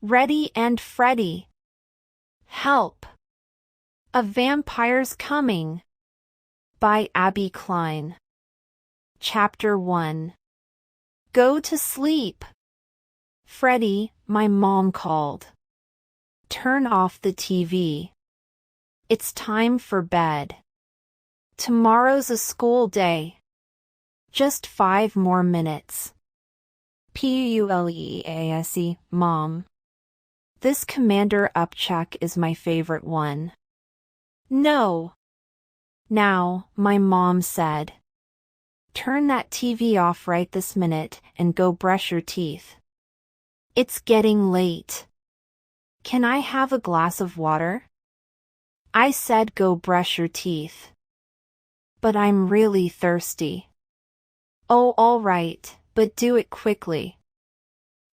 Reddy and Freddy. Help! A vampire's coming. By Abby Klein. Chapter 1. Go to sleep. Freddy, my mom called. Turn off the TV. It's time for bed. Tomorrow's a school day. Just 5 more minutes. Pulease, Mom. This Commander Upchuck is my favorite one. No. Now, my mom said. Turn that TV off right this minute and go brush your teeth. It's getting late. Can I have a glass of water? I said go brush your teeth. But I'm really thirsty. Oh, all right, but do it quickly.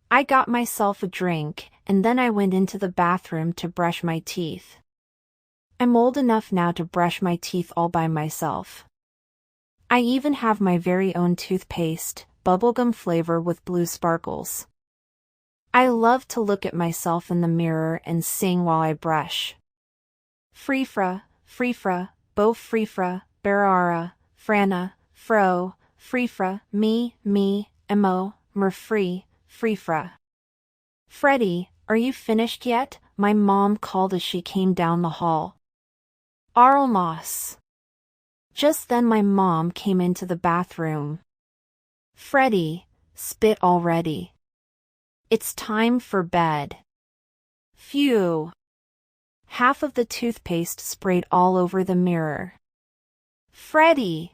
I got myself a drink, and then I went into the bathroom to brush my teeth. I'm old enough now to brush my teeth all by myself. I even have my very own toothpaste, bubblegum flavor with blue sparkles. I love to look at myself in the mirror and sing while I brush. Freefra, freefra, bo freefra, berara, frana, fro, freefra, me, mo, merfree, freefra. Freddy, are you finished yet? My mom called as she came down the hall. Almost. Just then my mom came into the bathroom. Freddy, spit already. It's time for bed. Phew. Half of the toothpaste sprayed all over the mirror. Freddy!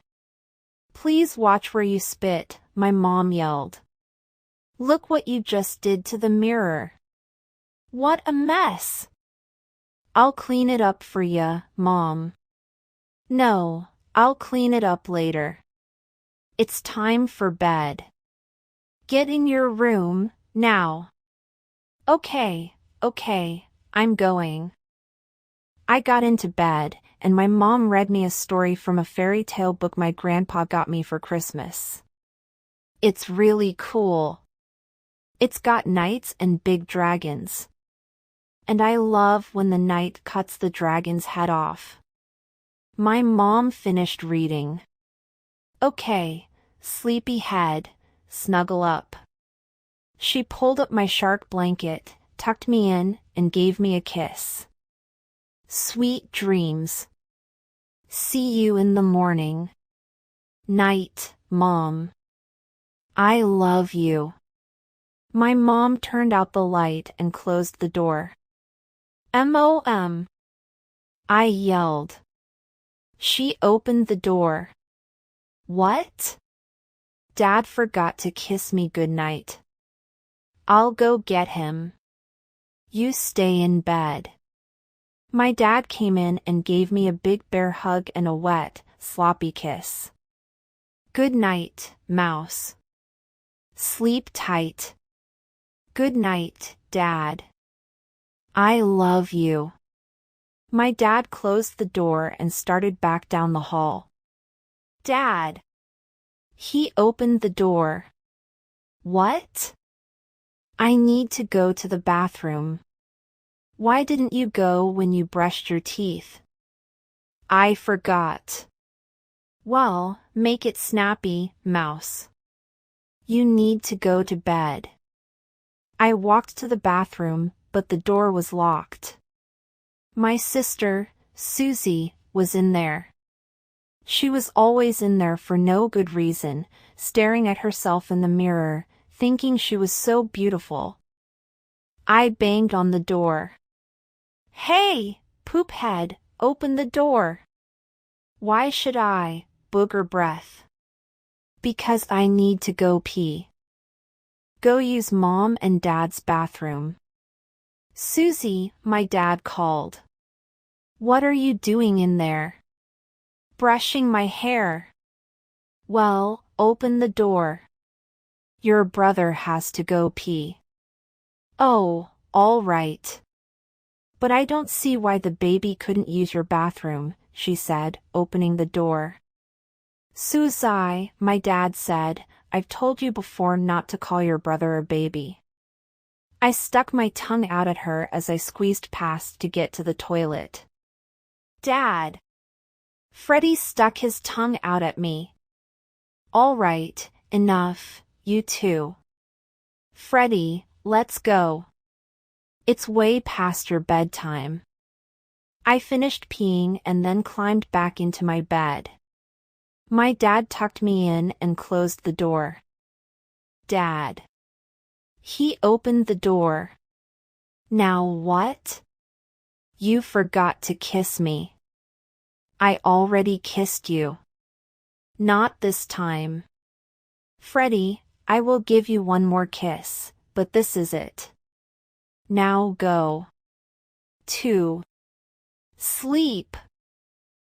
Please watch where you spit, my mom yelled. Look what you just did to the mirror. What a mess! I'll clean it up for ya, Mom. No, I'll clean it up later. It's time for bed. Get in your room, now. Okay, I'm going. I got into bed, and my mom read me a story from a fairy tale book my grandpa got me for Christmas. It's really cool. It's got knights and big dragons. And I love when the knight cuts the dragon's head off. My mom finished reading. Okay, sleepyhead, snuggle up. She pulled up my shark blanket, tucked me in, and gave me a kiss. Sweet dreams. See you in the morning. Night, Mom. I love you. My mom turned out the light and closed the door. Mom. I yelled. She opened the door. What? Dad forgot to kiss me goodnight. I'll go get him. You stay in bed. My dad came in and gave me a big bear hug and a wet, sloppy kiss. Good night, Mouse. Sleep tight. Good night, Dad. I love you. My dad closed the door and started back down the hall. Dad. He opened the door. What? I need to go to the bathroom. Why didn't you go when you brushed your teeth? I forgot. Well, make it snappy, Mouse. You need to go to bed. I walked to the bathroom, but the door was locked. My sister, Susie, was in there. She was always in there for no good reason, staring at herself in the mirror, thinking she was so beautiful. I banged on the door. Hey, poophead, open the door. Why should I, booger breath? Because I need to go pee. Go use Mom and Dad's bathroom. Susie, my dad called. What are you doing in there? Brushing my hair. Well, open the door. Your brother has to go pee. Oh, all right. But I don't see why the baby couldn't use your bathroom, she said, opening the door. Susie, my dad said, I've told you before not to call your brother a baby. I stuck my tongue out at her as I squeezed past to get to the toilet. Dad! Freddy stuck his tongue out at me. All right, enough, you two. Freddy, let's go. It's way past your bedtime. I finished peeing and then climbed back into my bed. My dad tucked me in and closed the door. Dad. He opened the door. Now what? You forgot to kiss me. I already kissed you. Not this time. Freddy, I will give you one more kiss, but this is it. Now go. 2. Sleep.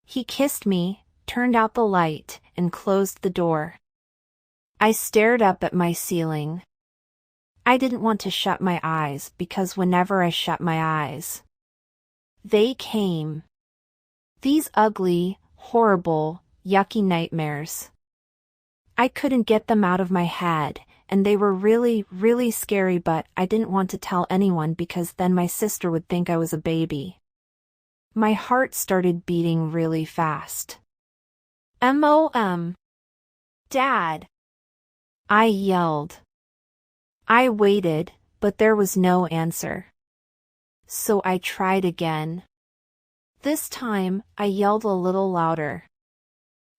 He kissed me, turned out the light, and closed the door. I stared up at my ceiling. I didn't want to shut my eyes because whenever I shut my eyes, they came. These ugly, horrible, yucky nightmares. I couldn't get them out of my head, and they were really, really scary, but I didn't want to tell anyone because then my sister would think I was a baby. My heart started beating really fast. Mom. Dad. I yelled. I waited, but there was no answer. So I tried again. This time, I yelled a little louder.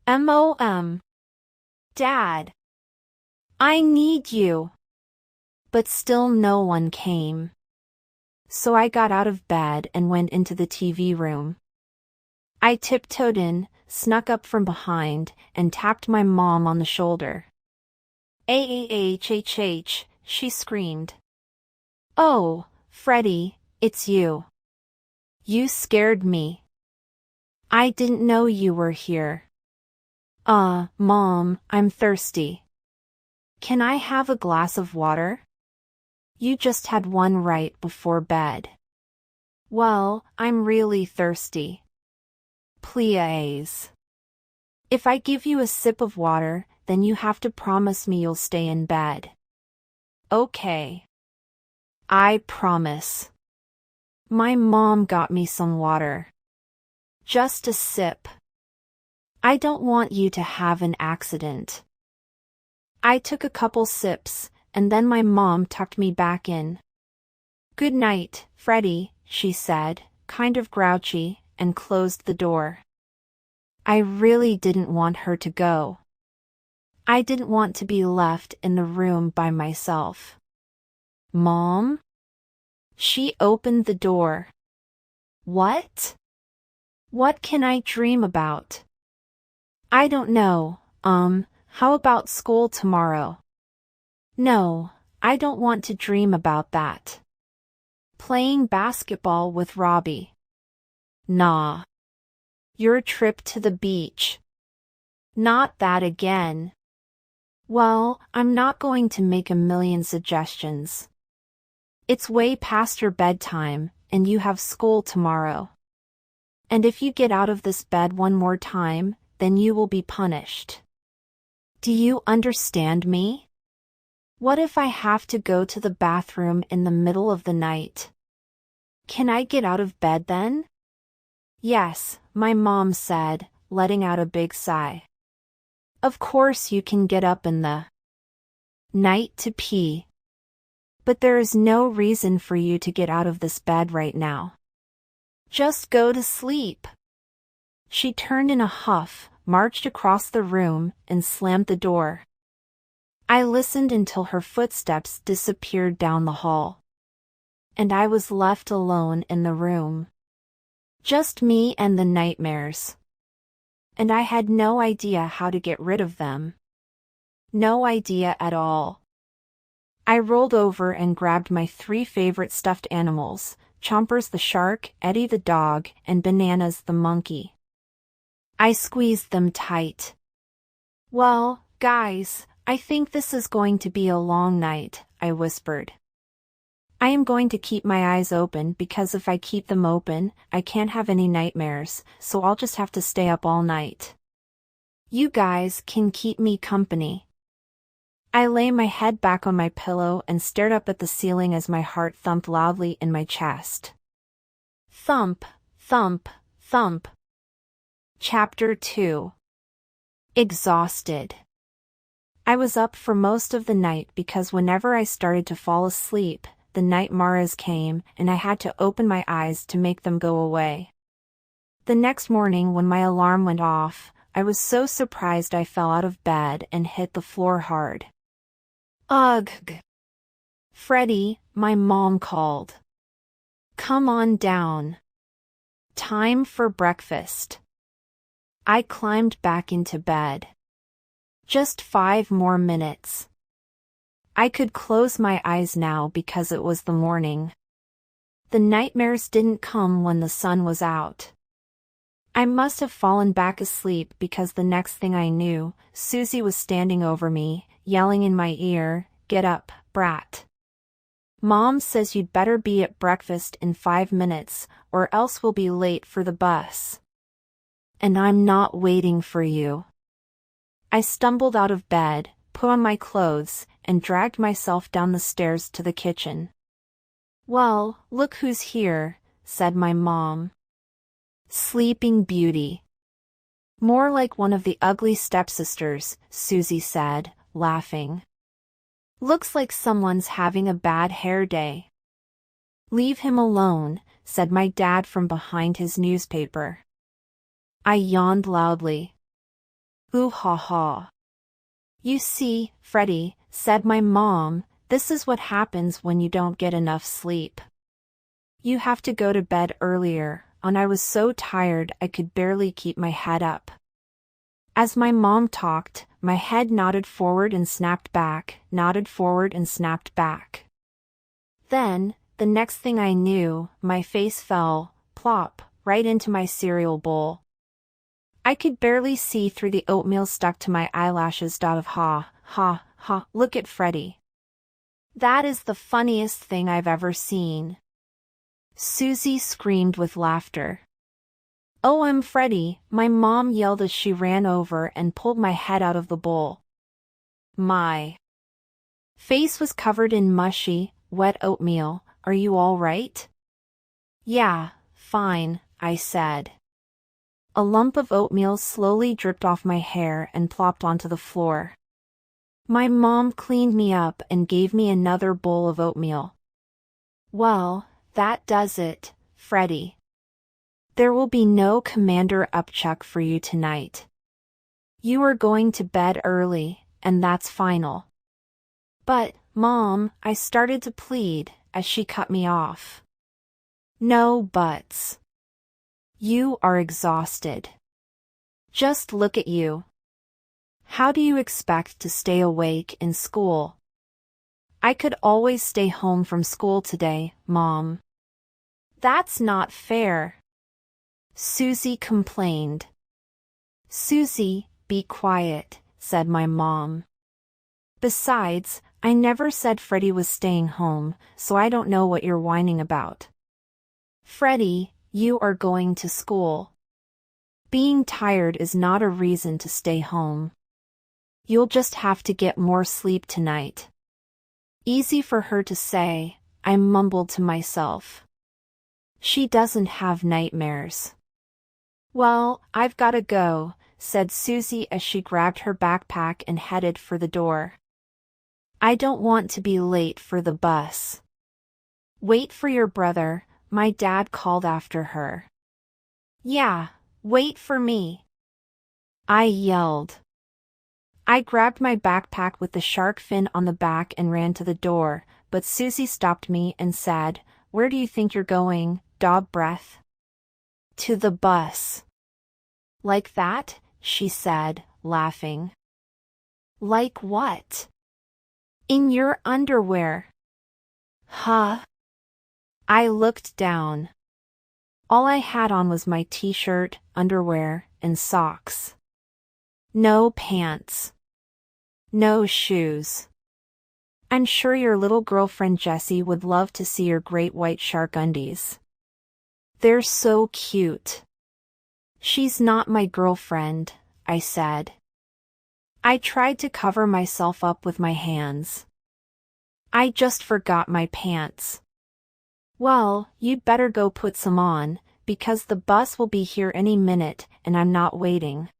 Mom. Dad. I need you. But still no one came. So I got out of bed and went into the TV room. I tiptoed in, snuck up from behind, and tapped my mom on the shoulder. "Ah, she screamed. Oh, Freddy, it's you. You scared me. I didn't know you were here. Mom, I'm thirsty. Can I have a glass of water? You just had one right before bed. Well, I'm really thirsty. Please. If I give you a sip of water, then you have to promise me you'll stay in bed. Okay. I promise. My mom got me some water. Just a sip. I don't want you to have an accident. I took a couple sips, and then my mom tucked me back in. Good night, Freddy, she said, kind of grouchy, and closed the door. I really didn't want her to go. I didn't want to be left in the room by myself. Mom? She opened the door. What? What can I dream about? I don't know, how about school tomorrow? No, I don't want to dream about that. Playing basketball with Robbie. Nah. Your trip to the beach. Not that again. Well, I'm not going to make a million suggestions. It's way past your bedtime, and you have school tomorrow. And if you get out of this bed one more time, then you will be punished. Do you understand me? What if I have to go to the bathroom in the middle of the night? Can I get out of bed then? Yes, my mom said, letting out a big sigh. Of course you can get up in the night to pee. But there is no reason for you to get out of this bed right now. Just go to sleep. She turned in a huff, marched across the room, and slammed the door. I listened until her footsteps disappeared down the hall. And I was left alone in the room. Just me and the nightmares. And I had no idea how to get rid of them. No idea at all. I rolled over and grabbed my 3 favorite stuffed animals, Chompers the shark, Eddie the dog, and Bananas the monkey. I squeezed them tight. Well, guys, I think this is going to be a long night, I whispered. I am going to keep my eyes open because if I keep them open, I can't have any nightmares, so I'll just have to stay up all night. You guys can keep me company. I lay my head back on my pillow and stared up at the ceiling as my heart thumped loudly in my chest. Thump, thump, thump. Chapter 2. Exhausted. I was up for most of the night because whenever I started to fall asleep, the nightmares came and I had to open my eyes to make them go away. The next morning when my alarm went off, I was so surprised I fell out of bed and hit the floor hard. Ugh! Freddy, my mom called. Come on down. Time for breakfast. I climbed back into bed. Just 5 more minutes. I could close my eyes now because it was the morning. The nightmares didn't come when the sun was out. I must have fallen back asleep because the next thing I knew, Susie was standing over me, yelling in my ear, "Get up, brat. Mom says you'd better be at breakfast in 5 minutes, or else we'll be late for the bus. And I'm not waiting for you." I stumbled out of bed, put on my clothes, and dragged myself down the stairs to the kitchen. "Well, look who's here," said my mom. "Sleeping Beauty." "More like one of the ugly stepsisters," Susie said, laughing. "Looks like someone's having a bad hair day." "Leave him alone," said my dad from behind his newspaper. I yawned loudly. Ooh ha ha. "You see, Freddy," said my mom, "this is what happens when you don't get enough sleep. You have to go to bed earlier," and I was so tired I could barely keep my head up. As my mom talked, my head nodded forward and snapped back, nodded forward and snapped back. Then, the next thing I knew, my face fell, plop, right into my cereal bowl. I could barely see through the oatmeal stuck to my eyelashes. Ha, ha, ha, look at Freddy. That is the funniest thing I've ever seen. Susie screamed with laughter. "Oh, I'm Freddy," my mom yelled as she ran over and pulled my head out of the bowl. My face was covered in mushy, wet oatmeal. "Are you all right?" "Yeah, fine," I said. A lump of oatmeal slowly dripped off my hair and plopped onto the floor. My mom cleaned me up and gave me another bowl of oatmeal. "Well, that does it, Freddy. There will be no Commander Upchuck for you tonight. You are going to bed early, and that's final." "But, Mom," I started to plead, as she cut me off. "No buts. You are exhausted. Just look at you. How do you expect to stay awake in school?" "I could always stay home from school today, Mom." "That's not fair," Susie complained. "Susie, be quiet," said my mom. "Besides, I never said Freddy was staying home, so I don't know what you're whining about. Freddy, you are going to school. Being tired is not a reason to stay home. You'll just have to get more sleep tonight." Easy for her to say, I mumbled to myself. She doesn't have nightmares. "Well, I've gotta go," said Susie as she grabbed her backpack and headed for the door. "I don't want to be late for the bus." "Wait for your brother," my dad called after her. "Yeah, wait for me," I yelled. I grabbed my backpack with the shark fin on the back and ran to the door, but Susie stopped me and said, "Where do you think you're going, dog breath?" "To the bus." "Like that?" she said, laughing. "Like what?" "In your underwear." "Huh?" I looked down. All I had on was my t-shirt, underwear, and socks. No pants. No shoes. "I'm sure your little girlfriend Jessie would love to see your great white shark undies. They're so cute." "She's not my girlfriend," I said. I tried to cover myself up with my hands. I just forgot my pants. Well, you'd better go put some on, because the bus will be here any minute and I'm not waiting.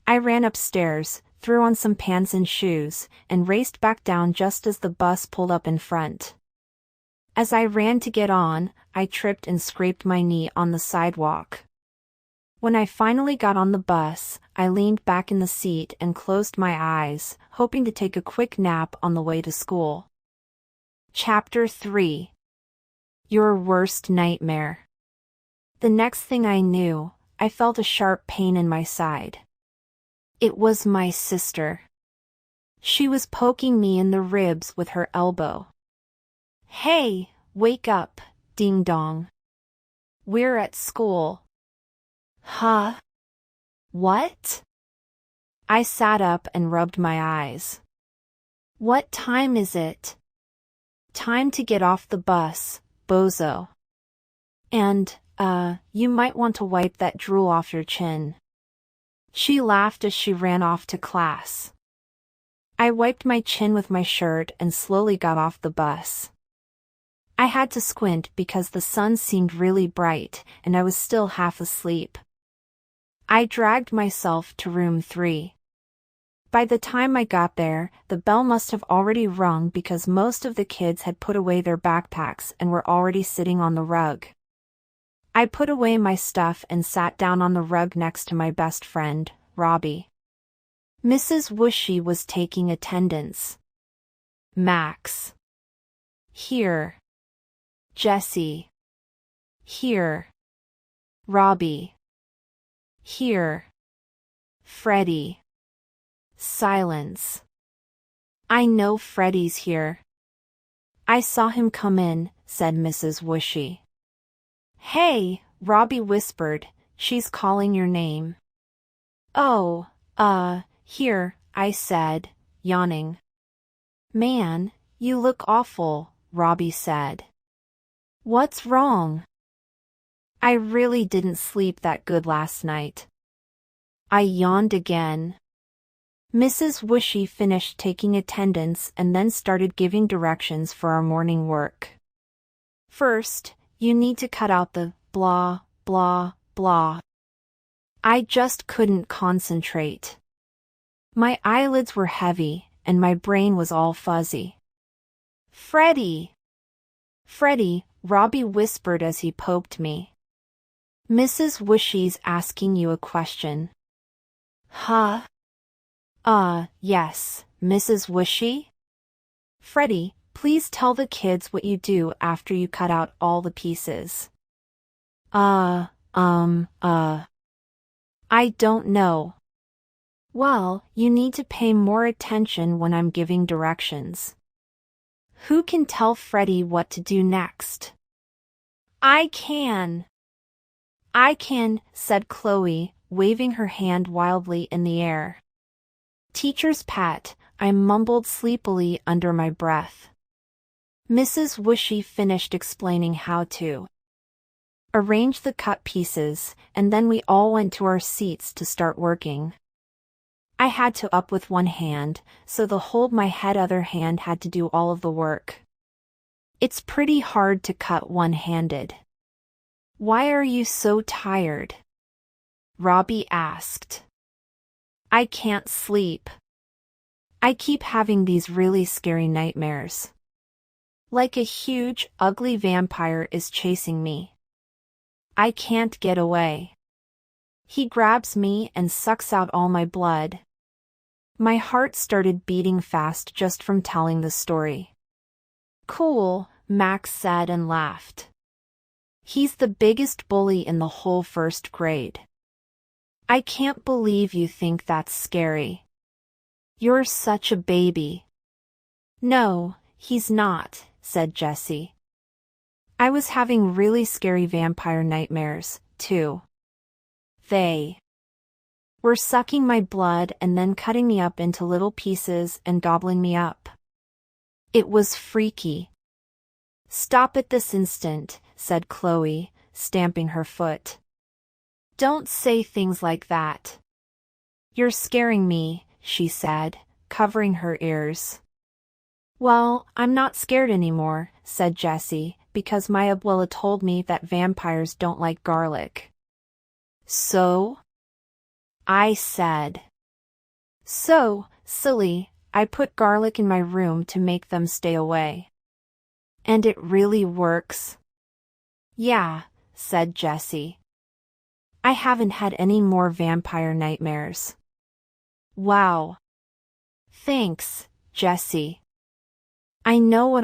I ran upstairs, threw on some pants and shoes, and raced back down just as the bus pulled up in front. As I ran to get on, I tripped and scraped my knee on the sidewalk. When I finally got on the bus, I leaned back in the seat and closed my eyes, hoping to take a quick nap on the way to school. Chapter 3. Your Worst Nightmare. The next thing I knew, I felt a sharp pain in my side. It was my sister. She was poking me in the ribs with her elbow. Hey, wake up, ding dong. We're at school. Huh? What? I sat up and rubbed my eyes. What time is it? Time to get off the bus, bozo. And, you might want to wipe that drool off your chin. She laughed as she ran off to class. I wiped my chin with my shirt and slowly got off the bus. I had to squint because the sun seemed really bright and I was still half asleep. I dragged myself to room 3. By the time I got there, the bell must have already rung because most of the kids had put away their backpacks and were already sitting on the rug. I put away my stuff and sat down on the rug next to my best friend, Robbie. Mrs. Whooshy was taking attendance. Max. Here. Jessie. Here. Robbie. Here. Freddy. Silence. I know Freddy's here. I saw him come in, said Mrs. Whooshy. Hey, Robbie whispered, she's calling your name. Oh, here, I said, yawning. Man, you look awful, Robbie said. What's wrong? I really didn't sleep that good last night. I yawned again. Mrs. Whooshy finished taking attendance and then started giving directions for our morning work. First, you need to cut out the blah, blah, blah. I just couldn't concentrate. My eyelids were heavy, and my brain was all fuzzy. Freddy! Freddy, Robbie whispered as he poked me. Mrs. Whooshy's asking you a question. Huh? Yes, Mrs. Whooshy? Freddy, please tell the kids what you do after you cut out all the pieces. I don't know. Well, you need to pay more attention when I'm giving directions. Who can tell Freddy what to do next? I can. I can, said Chloe, waving her hand wildly in the air. Teacher's pet, I mumbled sleepily under my breath. Mrs. Whooshy finished explaining how to arrange the cut pieces, and then we all went to our seats to start working. I had to up with one hand, so the hold my head other hand had to do all of the work. It's pretty hard to cut one-handed. Why are you so tired? Robbie asked. I can't sleep. I keep having these really scary nightmares. Like a huge, ugly vampire is chasing me. I can't get away. He grabs me and sucks out all my blood. My heart started beating fast just from telling the story. Cool, Max said and laughed. He's the biggest bully in the whole first grade. I can't believe you think that's scary. You're such a baby. No, he's not, said Jessie. I was having really scary vampire nightmares, too. They were sucking my blood and then cutting me up into little pieces and gobbling me up. It was freaky. Stop it this instant, said Chloe, stamping her foot. Don't say things like that. You're scaring me, she said, covering her ears. Well, I'm not scared anymore, said Jessie, because my abuela told me that vampires don't like garlic. So? I said. So, silly, I put garlic in my room to make them stay away. And it really works? Yeah, said Jessie. I haven't had any more vampire nightmares. Wow. Thanks, Jessie. I know what